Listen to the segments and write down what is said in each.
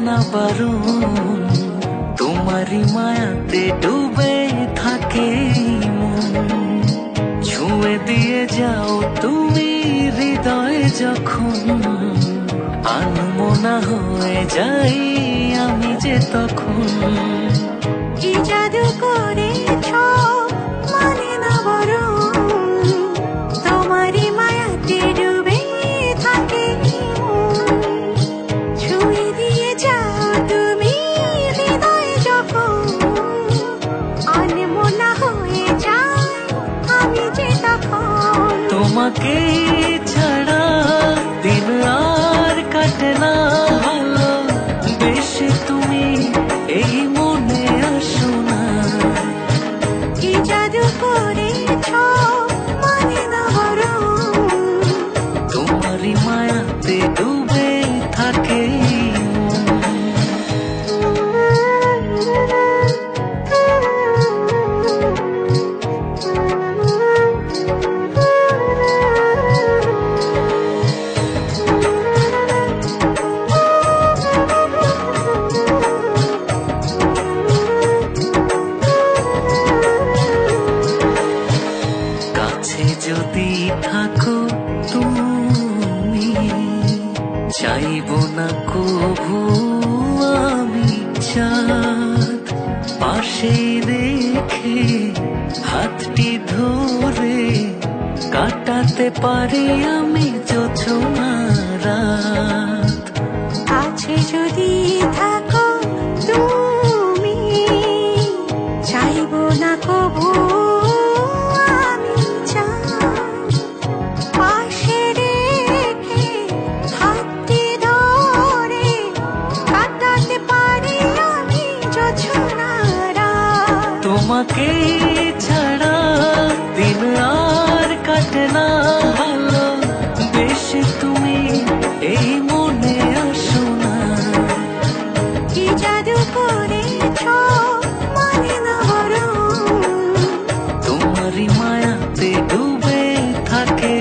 না বারণ, তোমারই মায়াতে ডুবে থাকে মন। ছুঁয়ে দিয়ে যাও তুমি হৃদয়ে যখন, আনমনা হয়ে যাই আমি যে তখন। কি জাদু করেছ মানে না বরণ, তোমারই মায়াতে ডুবে থাকে মন। ছুঁয়ে দিয়ে যাও তুমি হৃদয়ে যখন, আনমনা হয়ে যায় আমি যে তখন। তোমাকে ছাড়া দিন আর কাটে না ভালো, বেশি তুমি এই মনে আসো না। কি জাদু করেছ মানে না বরণ, তোমারই মায়াতে ডুবে থাকে যদি থাকো তুমি, চাইবো না কভু আমি চাঁদ। পাশে রেখে হাতটি ধরে কাটাতে পারি আমি জোছনা রাত। কাছে যদি থাকো তুমি, চাইবো না কভু আমি চাঁদ। পাশে রেখে হাতটি ধরে কাটাতে পারি আমি জোছনা রাত। তোমাকে ছাড়া দিন আর কাটে না ভালো, বেশি তুমি এই মনে আসো না। কি জাদু করেছ মানে না বরণ, তোমারই মায়াতে ডুবে থাকে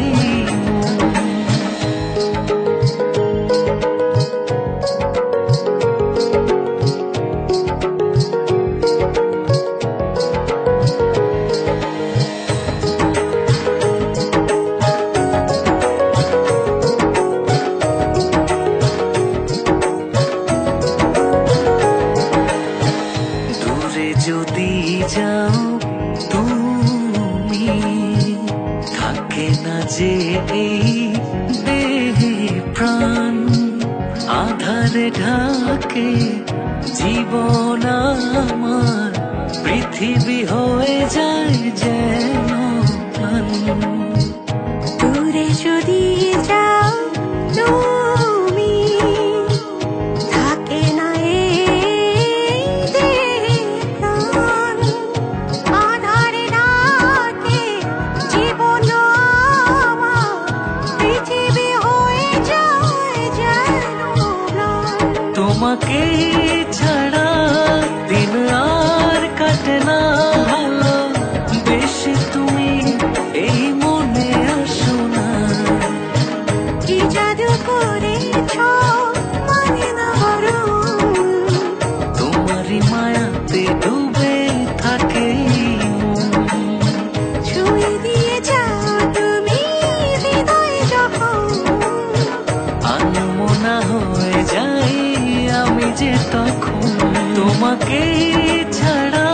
যদি যাও তুমি, থাকে না যে এই দেহে প্রাণ। আধারে ঢাকে জীবন আমার, পৃথিবী হয়ে যায় যেন প্রাণ। দূরে যদি যাও তুমি, থাকে না এই দেহে প্রাণ। আধারে ডাকে জীবন আমার, পৃথিবী হয়ে যায় যেন ম্লান। তোমাকে ছাড়া দিন আর কাটে না ভালো, বেশি তুমি এই মনে আসো না। কি জাদু করেছ মানে না বরণ, তোমারই মায়াতে ডুবে থাকে ছুঁয়ে দিয়ে যাও তুমি হৃদয়ে যখন, আনমনা হয়ে যাই আমি যে তখন। তোমাকে ছাড়া